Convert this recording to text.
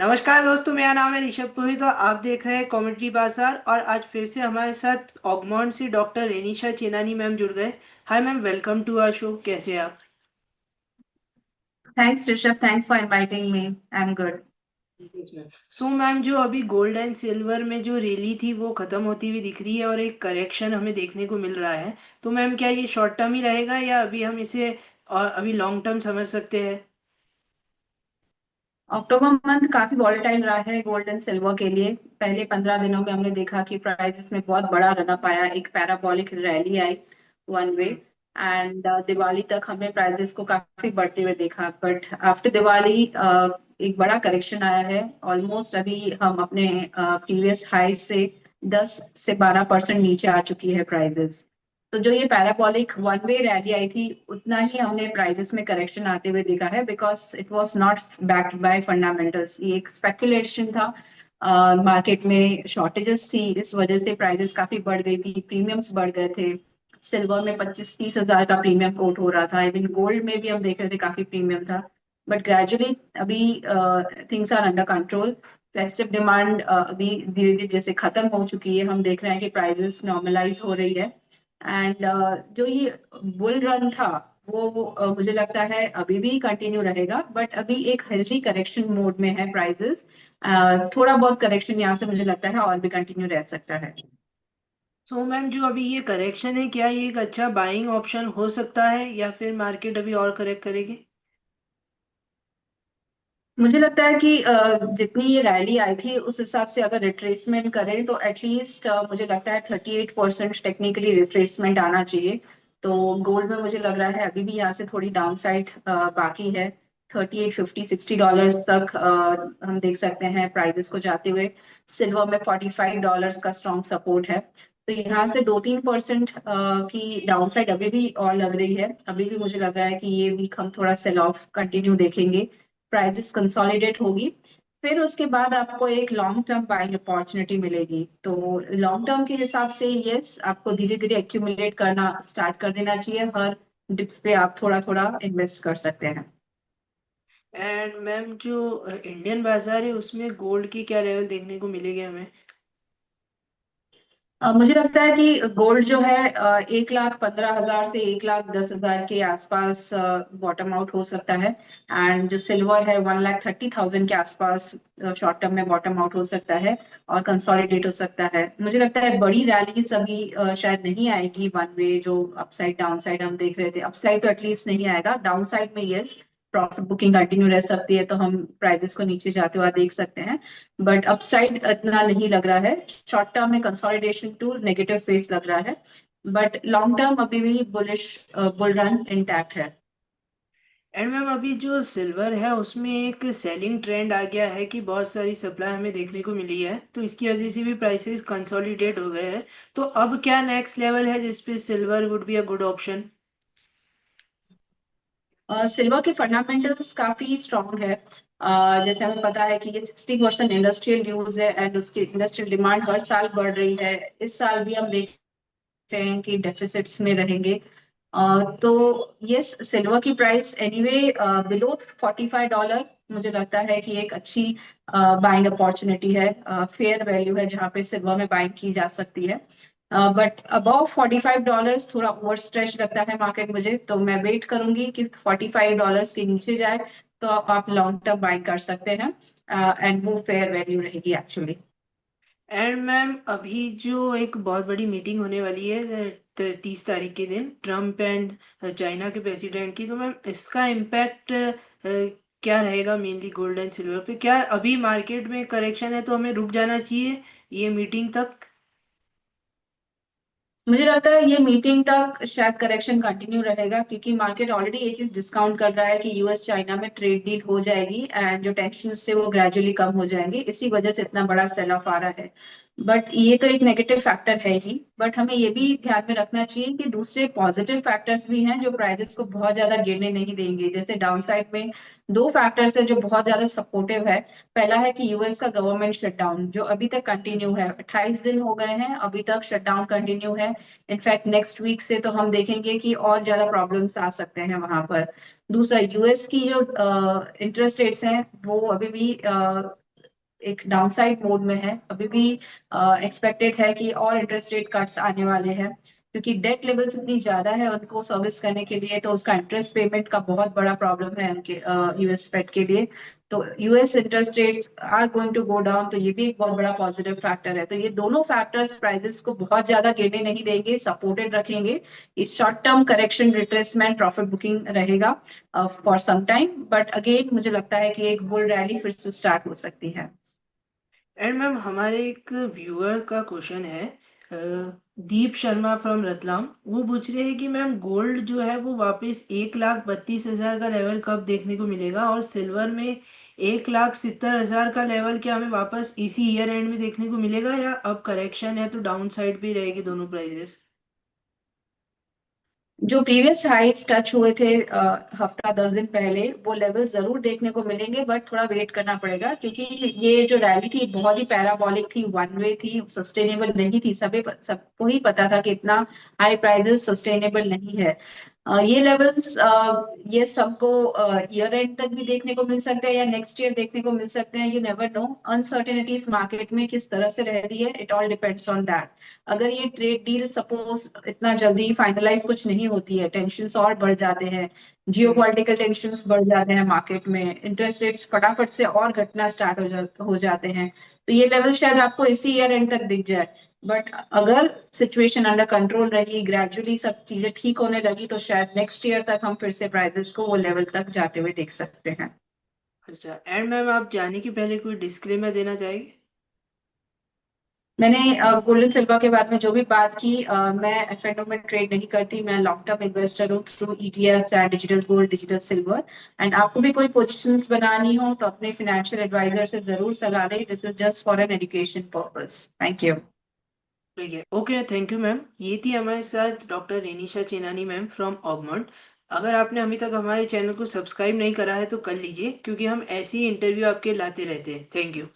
नमस्कार दोस्तों, मेरा नाम है ऋषभ पुरी। तो आप देख रहे हैं कॉमेडी बाजार और आज फिर से हमारे साथ ऑगमोंट से डॉक्टर रेनिशा चेनानी मैम जुड़ गए। Hi ma'am, welcome to our show. कैसे हैं आप? Thanks, Rishabh. Thanks for inviting me. I'm good. Yes ma'am. So ma'am, जो अभी गोल्ड एंड सिल्वर में जो रैली थी वो खत्म होती हुई दिख रही है और एक करेक्शन हमें देखने को मिल रहा है। तो मैम, क्या ये शॉर्ट टर्म ही रहेगा या अभी हम इसे और अभी लॉन्ग टर्म समझ सकते हैं? अक्टूबर मंथ काफी वॉलेटाइल रहा है गोल्ड एंड सिल्वर के लिए। पहले 15 दिनों में हमने देखा कि प्राइसेस में बहुत बड़ा रनअप आया, एक parabolic rally I one way. Hmm. And Diwali तक हमने प्राइसेस को काफी बढ़ते हुए देखा, बट आफ्टर दिवाली एक बड़ा करेक्शन आया है। ऑलमोस्ट अभी हम अपने प्रीवियस हाई से 10 से 12% नीचे आ चुकी है प्राइसेस। तो जो ये पैराबोलिक वन वे रैली आई थी, उतना ही हमने प्राइजेस में करेक्शन आते हुए देखा है, because it was not backed by fundamentals. ये एक स्पेकुलेशन था। मार्केट में शॉर्टेजेस थी, इस वजह से प्राइजेस काफी बढ़ गई थी, प्रीमियम्स बढ़ गए थे। सिल्वर में 25-30 हजार का प्रीमियम कोट हो रहा था, इवन गोल्ड में भी हम देख रहे थे काफी प्रीमियम था। बट ग्रेजुअली अभी things are under control. Festive demand अभी धीरे धीरे जैसे खत्म हो चुकी है, हम देख रहे हैं कि प्राइजेस नॉर्मलाइज हो रही है। एंड जो ये बुल रन था वो मुझे लगता है अभी भी कंटिन्यू रहेगा, बट अभी एक हेल्दी करेक्शन मोड में है प्राइजेस। थोड़ा बहुत करेक्शन यहाँ से मुझे लगता है और भी कंटिन्यू रह सकता है। सो मैम, जो अभी ये करेक्शन है, क्या ये एक अच्छा बाइंग ऑप्शन हो सकता है या फिर मार्केट अभी और करेक्ट करेगी? मुझे लगता है कि जितनी ये रैली आई थी उस हिसाब से अगर रिट्रेसमेंट करें तो एटलीस्ट मुझे लगता है 38% टेक्निकली रिट्रेसमेंट आना चाहिए। तो गोल्ड में मुझे लग रहा है अभी भी यहाँ से थोड़ी डाउन साइड बाकी है। 38, 50, 60 डॉलर्स तक हम देख सकते हैं प्राइजेस को जाते हुए। सिल्वर में $45 का स्ट्रॉन्ग सपोर्ट है। तो यहाँ से 2-3% की डाउन साइड अभी भी और लग रही है। अभी भी मुझे लग रहा है कि ये वीक हम थोड़ा सेल ऑफ कंटिन्यू देखेंगे, प्राइसेस कंसोलिडेट होगी। फिर उसके बाद आपको एक लॉन्ग टर्म बाइंग अपॉर्चुनिटी मिलेगी। तो लॉन्ग टर्म के हिसाब से यस, आपको धीरे धीरे एक्यूमुलेट करना स्टार्ट कर देना चाहिए। हर डिप्स पे आप थोड़ा थोड़ा इन्वेस्ट कर सकते हैं। एंड मैम, जो इंडियन बाजार है उसमें गोल्ड की क्या लेवल देखने को मिलेगी हमें? मुझे लगता है कि गोल्ड जो है 1,15,000 से 1,10,000 के आसपास बॉटम आउट हो सकता है। एंड जो सिल्वर है 1,30,000 के आसपास शॉर्ट टर्म में बॉटम आउट हो सकता है और कंसोलिडेट हो सकता है। मुझे लगता है बड़ी रैलीज अभी शायद नहीं आएगी वन वे। जो अपसाइड डाउन साइड हम देख रहे थे, अपसाइड तो एटलीस्ट नहीं आएगा, डाउन साइड में यस प्रॉफिट बुकिंग कंटिन्यू रह सकती है, तो हम प्राइजेस को नीचे जाते हुए देख सकते हैं। बट अपसाइड इतना नहीं लग रहा है। शॉर्ट टर्म में कंसोलिडेशन टू नेगेटिव फेस लग रहा है, बट लॉन्ग टर्म अभी भी बुलिश बुल रन इंटैक्ट है। एंड मैम, अभी जो सिल्वर है उसमें एक सेलिंग ट्रेंड आ गया है कि बहुत सारी सप्लाई हमें देखने को मिली है, तो इसकी वजह से भी प्राइसेस कंसोलिडेट हो गए हैं। तो अब क्या नेक्स्ट लेवल है जिस पे silver would be a good option? Silver के फंडामेंटल्स काफी स्ट्रांग है। जैसे हमें पता है कि ये 60% इंडस्ट्रियल यूज है एंड उसकी इंडस्ट्रियल डिमांड हर साल बढ़ रही है। इस साल भी हम देख रहे हैं कि डेफिसिट्स में रहेंगे। तो यस, सिल्वर की प्राइस एनीवे बिलो $45 मुझे लगता है कि एक अच्छी बाइंग अपॉर्चुनिटी है, फेयर वैल्यू है जहाँ पे सिल्वर में बाइंग की जा सकती है। बट अबव $45 थोड़ा ओवर स्ट्रेच लगता है मार्केट मुझे, तो मैं वेट करूंगी कि $45 के नीचे जाए तो आप लॉन्ग टर्म बाइंग कर सकते हैं। एंड वो फेयर वैल्यू रहेगी एक्चुअली। एंड मैम, अभी जो एक बहुत बड़ी मीटिंग होने वाली है 30 तारीख के दिन, ट्रम्प एंड चाइना के प्रेसिडेंट की, तो मैम इसका इम्पैक्ट क्या रहेगा मेनली गोल्ड एंड सिल्वर पे? क्या अभी मार्केट में करेक्शन है तो हमें रुक जाना चाहिए ये मीटिंग तक? मुझे लगता है ये मीटिंग तक शायद करेक्शन कंटिन्यू रहेगा, क्योंकि मार्केट ऑलरेडी ये चीज डिस्काउंट कर रहा है कि यूएस चाइना में ट्रेड डील हो जाएगी एंड जो टेंशन से वो ग्रेजुअली कम हो जाएंगे, इसी वजह से इतना बड़ा सेल ऑफ आ रहा है। बट ये तो एक नेगेटिव फैक्टर है ही, बट हमें ये भी ध्यान में रखना चाहिए कि दूसरे पॉजिटिव फैक्टर्स भी हैं जो प्राइजेस को बहुत ज्यादा गिरने नहीं देंगे। जैसे डाउन साइड में दो फैक्टर्स है जो बहुत ज्यादा सपोर्टिव है। पहला है कि यूएस का गवर्नमेंट शटडाउन जो अभी तक कंटिन्यू है, 28 दिन हो गए हैं अभी तक शटडाउन कंटिन्यू है। इनफैक्ट नेक्स्ट वीक से तो हम देखेंगे कि और ज्यादा प्रॉब्लम्स आ सकते हैं वहां पर। दूसरा, यूएस की जो इंटरेस्ट रेट्स हैं वो अभी भी एक डाउनसाइड मोड में है। अभी भी एक्सपेक्टेड है कि और इंटरेस्ट रेट कट्स आने वाले हैं, क्योंकि डेट लेवल्स इतनी ज्यादा है उनको सर्विस करने के लिए, तो उसका इंटरेस्ट पेमेंट का बहुत बड़ा प्रॉब्लम है उनके यूएस फेड के लिए। तो US interest rates are going to go down, तो ये भी एक बहुत बड़ा पॉजिटिव फैक्टर है। तो ये दोनों फैक्टर्स प्राइसेस को बहुत ज्यादा गिरने नहीं देंगे, सपोर्टेड रखेंगे। ये short term correction, retracement, profit booking रहेगा for some time, but again मुझे लगता है कि एक बुल रैली फिर से स्टार्ट हो सकती है। एंड मैम हमारे एक व्यूअर का क्वेश्चन है, अ, दीप शर्मा फ्रॉम रतलाम। वो पूछ रहे हैं कि मैम गोल्ड जो है वो वापस 1,32,000 का लेवल कब देखने को मिलेगा, और सिल्वर में 1,70,000 का लेवल क्या हमें वापस इसी ईयर एंड में देखने को मिलेगा, या अब करेक्शन है तो डाउन साइड पे ही रहेगी दोनों प्राइजेस? जो प्रीवियस हाइट्स टच हुए थे हफ्ता 10 दिन पहले, वो लेवल जरूर देखने को मिलेंगे, बट थोड़ा वेट करना पड़ेगा, क्योंकि ये जो रैली थी बहुत ही पैराबॉलिक थी, वन वे थी, सस्टेनेबल नहीं थी। सबको ही पता था कि इतना हाई प्राइजेस सस्टेनेबल नहीं है। ये लेवल्स ये सबको ईयर एंड तक भी देखने को मिल सकते हैं या नेक्स्ट ईयर देखने को मिल सकते हैं, you never know. Uncertainties market में किस तरह से रहती है, it all depends on that. अगर ये ट्रेड डील सपोज इतना जल्दी फाइनलाइज कुछ नहीं होती है, टेंशन और बढ़ जाते हैं, जियो हम्म। पॉलिटिकल टेंशन बढ़ जाते हैं मार्केट में, इंटरेस्ट रेट्स फटाफट से और घटना स्टार्ट हो जाते हैं, तो ये लेवल शायद आपको इसी ईयर एंड तक दिख जाए। बट अगर सिचुएशन अंडर कंट्रोल रही, ग्रेजुअली सब चीजें ठीक होने लगी, तो शायद नेक्स्ट ईयर तक हम फिर से प्राइसेस को वो लेवल तक जाते हुए देख सकते हैं। अच्छा, एंड मैम आप जाने के पहले कोई डिस्क्लेमर देना चाहेंगे? मैंने गोल्ड एंड सिल्वर के बारे में जो भी बात की, मैं एफएनओ में ट्रेड नहीं करती, मैं लॉन्ग टर्म इन्वेस्टर हूँ through ETFs and digital gold, digital silver. And आपको भी कोई पोजीशंस बनानी हो तो अपने फाइनेंशियल एडवाइजर से जरूर सलाह लें। This is just for an education purpose. Thank you. ठीक है, ओके, थैंक यू मैम। ये थी हमारे साथ doctor Renisha Chenani ma'am from Augment. अगर आपने अभी तक हमारे चैनल को सब्सक्राइब नहीं करा है तो कर लीजिए, क्योंकि हम ऐसी ही इंटरव्यू आपके लाते रहते हैं। Thank you.